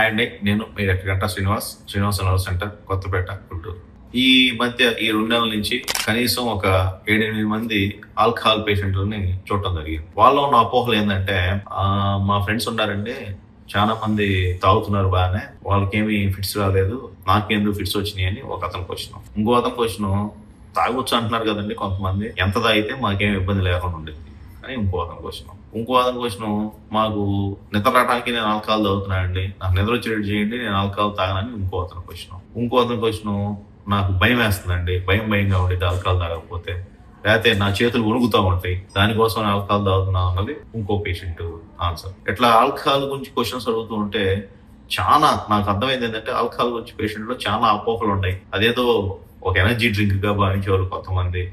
Hi అండి. నేను మీ Ganta Srinivas అలవ centre, Kothapeta, Guntur. ఈ మధ్య ఈ 2 నెలల నుంచి కనీసం ఒక 7, 8 మంది ఆల్కహాల్ పేషెంట్లని చూడటం జరిగింది. వాళ్ళలో ఉన్న అపోహలు ఏందంటే మా ఫ్రెండ్స్ ఉన్నారండి, చాలా మంది తాగుతున్నారు బాగానే, వాళ్ళకేమి ఫిట్స్ రాలేదు, నాకెందుకు ఫిట్స్ వచ్చినాయి అని ఒక అతను క్వశ్చన్. ఇంకో అతను క్వశ్చన్, తాగొచ్చు అంటున్నారు కదండి కొంతమంది, ఎంత తాగితే మాకేం ఇబ్బంది లేకుండా ఉండేది అని ఇంకో అతను క్వశ్చన్. మాకు నిద్ర రావడానికి నేను ఆల్కహాల్ తాగుతున్నానండి, నాకు నిద్ర వచ్చేటట్టు చేయండి, నేను ఆల్కహాల్ తాగనని ఇంకో అతను క్వశ్చన్. నాకు భయం వేస్తుందండి, భయంగా ఉండేది ఆల్కహాల్ తాగకపోతే, లేకపోతే నా చేతులు వణుకుతూ ఉంటాయి, దానికోసం ఆల్కహాల్ తాగుతున్నా అన్నది ఇంకో పేషెంట్ ఆన్సర్. ఇట్లా ఆల్కహాల్ గురించి క్వశ్చన్స్ అడుగుతూ ఉంటే చాలా నాకు అర్థమైంది ఏంటంటే, ఆల్కహాల్ గురించి పేషెంట్ లో చాలా అపోహలు ఉన్నాయి. అదేదో ఒక ఎనర్జీ డ్రింక్ గా భావించేవాళ్ళు కొంతమంది,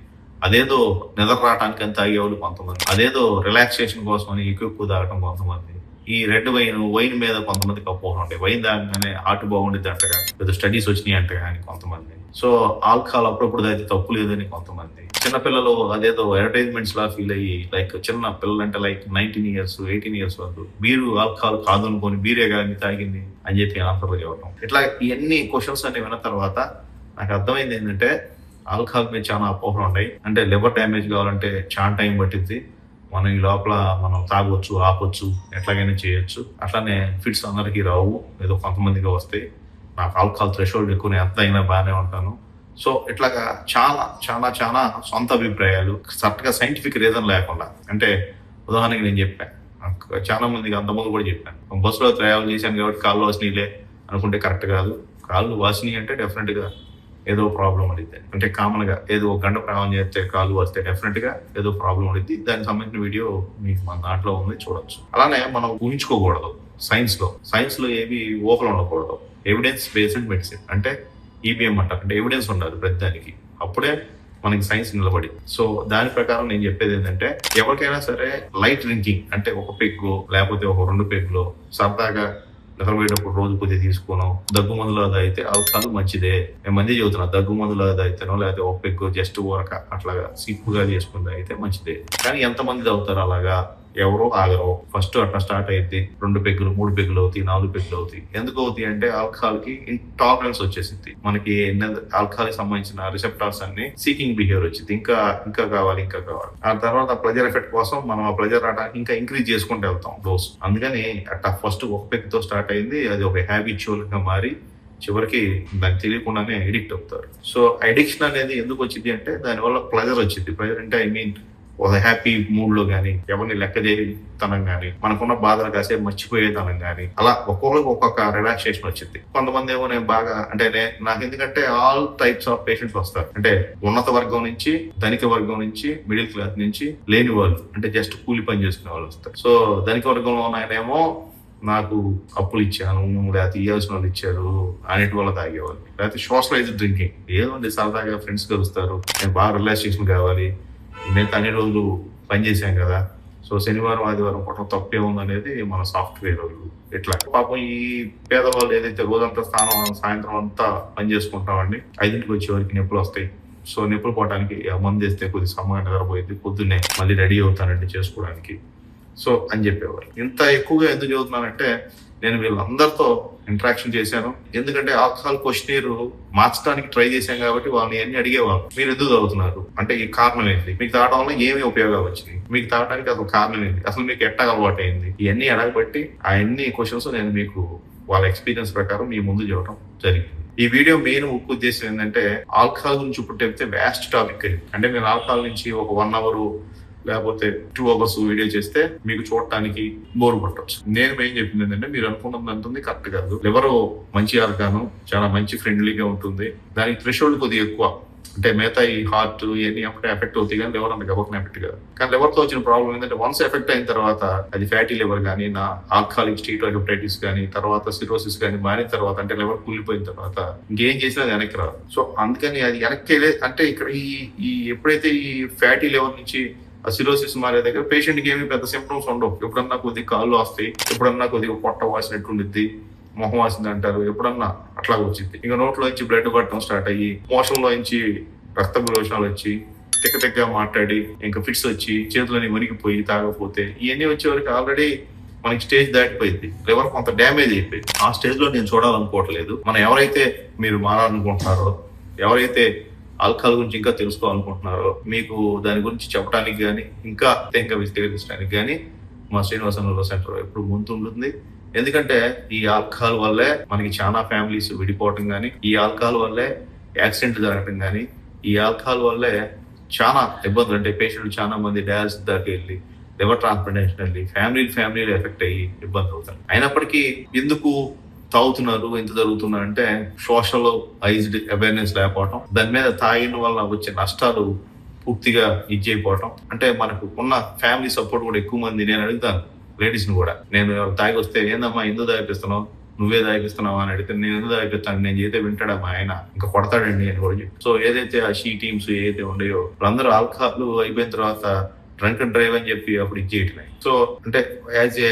అదేదో నిద్ర రావడానికి అని తాగేవాళ్ళు కొంతమంది, అదేదో రిలాక్సేషన్ కోసం అని ఎక్కువ తాగటం కొంతమంది, ఈ రెడ్ వైన్ మీద కొంతమందికి అపోహలు ఉంటాయి. వైన్ తాగగానే హార్ట్ బాగుండిద్ది అంటగా, లేదా స్టడీస్ వచ్చినాయి అంటగా అని కొంతమంది. సో ఆల్కహాల్ అప్పుడప్పుడు అయితే తప్పు లేదని కొంతమంది. చిన్నపిల్లలు అదేదో అడ్వర్టైజ్మెంట్స్ లా ఫీల్ అయ్యి, లైక్ చిన్న పిల్లలు అంటే లైక్ 19 years 18 years వరకు బీరు ఆల్కహాల్ కాదు అనుకోని బీరే కానీ తాగింది అని చెప్పి ఆన్సర్లు చెప్పడం. ఇట్లా ఇవన్నీ క్వశ్చన్స్ అన్ని విన్న తర్వాత నాకు అర్థమైంది ఏంటంటే, ఆల్కహాల్ మీద చాలా అపోహలు ఉన్నాయి. అంటే లివర్ డ్యామేజ్ కావాలంటే చాలా టైం పట్టింది, మనం ఈ లోపల మనం తాగొచ్చు, ఆపొచ్చు, ఎట్లాగైనా చేయొచ్చు. అట్లానే ఫిట్స్ అందరికీ రావు, ఏదో కొంతమందికి వస్తాయి. నాకు ఆల్కహాల్ థ్రెషోల్డ్ ఎక్కువ, నేను ఎంత అయినా బాగానే ఉంటాను. సో ఇట్లాగా చాలా చాలా చాలా సొంత అభిప్రాయాలు, కరెక్ట్గా సైంటిఫిక్ రీజన్ లేకుండా. అంటే ఉదాహరణకి నేను చెప్పాను, చాలా మందికి అంతకుముందు కూడా చెప్పాను, బస్సులో ట్రావెల్ చేశాను కాబట్టి కాళ్ళు వాసినీలే అనుకుంటే కరెక్ట్ కాదు. కాళ్ళు వాసినాయి అంటే డెఫినెట్గా ఏదో ప్రాబ్లం ఉండిద్ది. అంటే కామన్ గా ఏదో ఒక గంట ప్రయాణం చేస్తే కాళ్ళు వస్తే డెఫినెట్ గా ఏదో ప్రాబ్లం ఉండిద్ది. దానికి సంబంధించిన వీడియో మీకు మన దాంట్లో ఉంది, చూడొచ్చు. అలానే మనం ఊహించుకోకూడదు. సైన్స్ లో ఏవి ఊహలు ఉండకూడదు. ఎవిడెన్స్ బేస్డ్ మెడిసిన్ అంటే ఈబీఎం అంటారు, అంటే ఎవిడెన్స్ ఉండాలి ప్రతి దానికి, అప్పుడే మనకి సైన్స్ నిలబడి. సో దాని ప్రకారం నేను చెప్పేది ఏంటంటే, ఎవరికైనా సరే లైట్ డ్రింకింగ్ అంటే ఒక పెగ్గు లేకపోతే ఒక 2 పెగ్గులు సరదాగా నిద్రపోయేటప్పుడు రోజు కొద్దిగా తీసుకోను, దగ్గు మందులు అయితే ఆల్కహాల్ మంచిదే. నేను మంది చెబుతున్నా, దగ్గు మందులు అయితేనో లేకపోతే ఒక పెగ్గు జస్ట్ ఊరక అట్లాగా సిప్పుగా చేసుకుంది అయితే మంచిదే. కానీ ఎంతమంది తాగుతారు అలాగా? ఎవరో ఆగరు. ఫస్ట్ అట్లా స్టార్ట్ అయింది, 2 పెగ్గులు 3 పెగ్గులు అవుతాయి, 4 పెగ్గులు అవుతాయి. ఎందుకు అవుతాయి అంటే ఆల్కహాల్ కి ఇంటాలరెన్స్ వచ్చేసింది. మనకి ఆల్కహాల్ కి సంబంధించిన రిసెప్టార్స్ అన్ని సీకింగ్ బిహేవియర్ వచ్చింది, ఇంకా కావాలి. ఆ తర్వాత ప్లెజర్ ఎఫెక్ట్ కోసం మనం ఆ ప్లెజర్ రావడానికి ఇంకా ఇంక్రీజ్ చేసుకుంటూ వెళ్తాం డోస్. అందుకని అట్లా ఫస్ట్ ఒక పెగ్గుతో స్టార్ట్ అయింది, అది ఒక హ్యాబిచువల్ గా మారి చివరికి దానికి తెలియకుండానే ఎడిక్ట్ అవుతారు. సో అడిక్షన్ అనేది ఎందుకు వచ్చింది అంటే, దానివల్ల ప్లెజర్ వచ్చింది. ప్లెజర్ అంటే ఐ మీన్ ఒక హ్యాపీ మూడ్ లో గానీ, ఎవరిని లెక్క చేయతనం గానీ, మనకున్న బాధలు కాసేపు మర్చిపోయేతనం గానీ, అలా ఒక్కొక్కరికి ఒక్కొక్క రిలాక్సేషన్ వచ్చింది. కొంతమంది ఏమో నేను బాగా అంటే నాకు ఎందుకంటే ఆల్ టైప్స్ ఆఫ్ పేషెంట్స్ వస్తారు. అంటే ఉన్నత వర్గం నుంచి, ధనిక వర్గం నుంచి, మిడిల్ క్లాస్ నుంచి, లేని వాళ్ళు అంటే జస్ట్ కూలి పని చేసుకునే వాళ్ళు వస్తారు. సో ధనిక వర్గంలో ఉన్నాయనేమో నాకు అప్పులు ఇచ్చాను, లేకపోతే ఇవ్వాల్సిన వాళ్ళు ఇచ్చారు అనేటి వల్ల తాగేవాళ్ళు. లేకపోతే సోషలైజ్డ్ డ్రింకింగ్, ఏదో సరదాగా ఫ్రెండ్స్ కలుస్తారు, నేను బాగా రిలాక్సేషన్ కావాలి, మేము అన్ని రోజులు పనిచేసాం కదా, సో శనివారం ఆదివారం పూట తప్పే ఉందనేది మన సాఫ్ట్వేర్ వాళ్ళు. ఇట్లా పాపం ఈ పేదవాళ్ళు ఏదైతే రోజంతా సాయంత్రం అంతా పని చేసుకుంటామండి, 5ంటికి వచ్చేవారికి నొప్పులు వస్తాయి. సో నొప్పులు పోవడానికి మందు వేస్తే కొద్ది సమయం నిద్రపోయింది, పొద్దున్నే మళ్ళీ రెడీ అవుతానండి చేసుకోవడానికి. సో అని చెప్పేవారు. ఇంత ఎక్కువగా ఎందుకు చదువుతున్నానంటే, నేను వీళ్ళందరితో ఇంటరాక్షన్ చేశాను. ఎందుకంటే ఆల్కహాల్ క్వశ్చనీర్ మార్చడానికి ట్రై చేశాం కాబట్టి వాళ్ళని అన్ని అడిగేవాళ్ళు, మీరు ఎందుకు తాగుతున్నారు అంటే ఈ కారణం ఏంటి, మీకు తాగడం వల్ల ఏమి ఉపయోగాలు వచ్చినాయి, మీకు తాగడానికి అసలు కారణం ఏంటి, అసలు మీకు ఎట్టా అలవాటు అయింది, ఇవన్నీ అడగబట్టి అన్ని క్వశ్చన్స్ నేను మీకు వాళ్ళ ఎక్స్పీరియన్స్ ప్రకారం మీ ముందు చూడటం జరిగింది. ఈ వీడియో మెయిన్ ముఖ్య ఉద్దేశం ఏంటంటే, ఆల్కహాల్ గురించి ఇప్పుడు చెప్తే వ్యాస్ట్ టాపిక్ అది. అంటే నేను ఆల్కహాల్ నుంచి ఒక 1 hour లేకపోతే 2 hours వీడియో చేస్తే మీకు చూడటానికి బోర్ కొట్టచ్చు. నేను ఏం చెప్పింది ఏంటంటే, మీరు అనుకున్నది అంటుంది కరెక్ట్ కాదు. లివర్ మంచి ఆర్గాను, చాలా మంచి ఫ్రెండ్లీగా ఉంటుంది, దానికి థ్రెషోల్డ్ కొద్దిగా ఎక్కువ. అంటే మిగతా ఈ హార్ట్ ఇవన్నీ అప్పుడే ఎఫెక్ట్ అవుతాయి, కానీ లివర్ అంత గబక్కన ఎఫెక్ట్ కాదు. కానీ లివర్ తో వచ్చిన ప్రాబ్లం ఏంటంటే, వన్స్ ఎఫెక్ట్ అయిన తర్వాత అది ఫ్యాటీ లివర్ కానీ, నా ఆల్కహాలిక్ స్టీటోహెపటైటిస్ కానీ, తర్వాత సిరోసిస్ కానీ మారిన తర్వాత, అంటే లివర్ కూలిపోయిన తర్వాత ఇంకేం చేసినా అది వెనక్కి రాదు. సో అందుకని అది వెనక్కి అంటే ఇక్కడ ఈ ఎప్పుడైతే ఈ ఫ్యాటీ లివర్ నుంచి సిరోసిస్ మారే దగ్గర పేషెంట్ కి ఏమి పెద్ద సింప్టమ్స్ ఉండవు. ఎప్పుడన్నా కొద్దిగా కాళ్ళు వస్తాయి, ఎప్పుడన్నా కొద్దిగా పొట్ట వాసినట్టు ఉండిద్ది, మొహం వాసింది అంటారు, ఎప్పుడన్నా అట్లా వచ్చింది. ఇంకా నోట్లో నుంచి బ్లడ్ పట్టడం స్టార్ట్ అయ్యి, మోషన్ లో నుంచి రక్త విరోచనాలు వచ్చి, తిక్కగా మాట్లాడి, ఇంకా ఫిట్స్ వచ్చి, చేతులని మునిగిపోయి తాగకపోతే, ఇవన్నీ వచ్చేవరకు ఆల్రెడీ మనకి స్టేజ్ దాటిపోయింది, లివర్ కొంత డ్యామేజ్ అయిపోయింది. ఆ స్టేజ్ లో నేను చూడాలనుకోవట్లేదు. మనం ఎవరైతే మీరు మారాలనుకుంటున్నారో, ఎవరైతే ఆల్కహాల్ గురించి ఇంకా తెలుసుకోవాలనుకుంటున్నారో, మీకు దాని గురించి చెప్పడానికి కానీ ఇంకా విశ్లేషించడానికి కానీ మా శ్రీనివాస న్యూరో సెంటర్ ఎప్పుడు ముందుంటుంది. ఎందుకంటే ఈ ఆల్కహాల్ వల్లే మనకి చాలా ఫ్యామిలీస్ విడిపోవటం కానీ, ఈ ఆల్కహాల్ వల్లే యాక్సిడెంట్ జరగటం కానీ, ఈ ఆల్కహాల్ వల్లే చాలా ఇబ్బందులు. అంటే పేషెంట్లు చాలా మంది డయాలసిస్ దాకా వెళ్ళి, లివర్ ట్రాన్స్ప్లాంటేషన్ వెళ్ళి ఫ్యామిలీలు ఎఫెక్ట్ అయ్యి ఇబ్బంది అవుతారు. అయినప్పటికీ ఎందుకు తాగుతున్నారు, ఎంత జరుగుతున్నారు అంటే సోషల్ ఐజ్డ్ అవేర్నెస్ లేకపోవటం, దాని మీద తాగిన వల్ల వచ్చే నష్టాలు పూర్తిగా ఇచ్చేయకపోవటం. అంటే మనకు ఉన్న ఫ్యామిలీ సపోర్ట్ కూడా ఎక్కువ మంది, నేను అడుగుతాను లేడీస్ ని కూడా, నేను తాగి వస్తే ఏందమ్మా ఎందుకు తాగిపిస్తున్నావు, నువ్వే తాగిపిస్తున్నావా అని అడిగితే, నేను ఎందుకు తాగిపిస్తాను, నేను చేస్తే వింటాడా మా ఆయన, ఇంకా కొడతాడండి అని కూడా చెప్పి. సో ఏదైతే ఆ షీ టీమ్స్ ఏదైతే ఉన్నాయో వాళ్ళందరూ ఆల్కహాల్ అయిపోయిన తర్వాత డ్రంక్ అండ్ డ్రైవ్ అని చెప్పి అప్పుడు ఇచ్చేయటమే. సో అంటే యాజ్ ఏ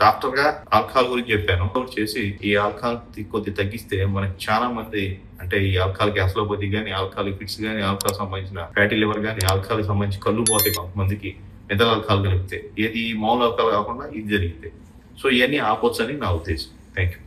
డాక్టర్ గా ఆల్కహాల్ గురించి చెప్పాను చేసి, ఈ ఆల్కహాల్ కొద్దిగా తగ్గిస్తే మనకి చాలా మంది, అంటే ఈ ఆల్కహాల్ గ్యాస్లోపతి కానీ, ఆల్కహాల్ ఫిట్స్ కానీ, ఆల్కహాల్ సంబంధించిన ఫ్యాటీ లివర్ కానీ, ఆల్కహాల్ సంబంధించి కళ్ళు పోతాయి కొంతమందికి మిథైల్ ఆల్కహాల్ కలిపితే. ఏది మామూలు ఆల్కహాల్ కాకుండా ఇది జరిగితే. సో ఇవన్నీ ఆపొచ్చు అని నా ఉద్దేశం. Thank you.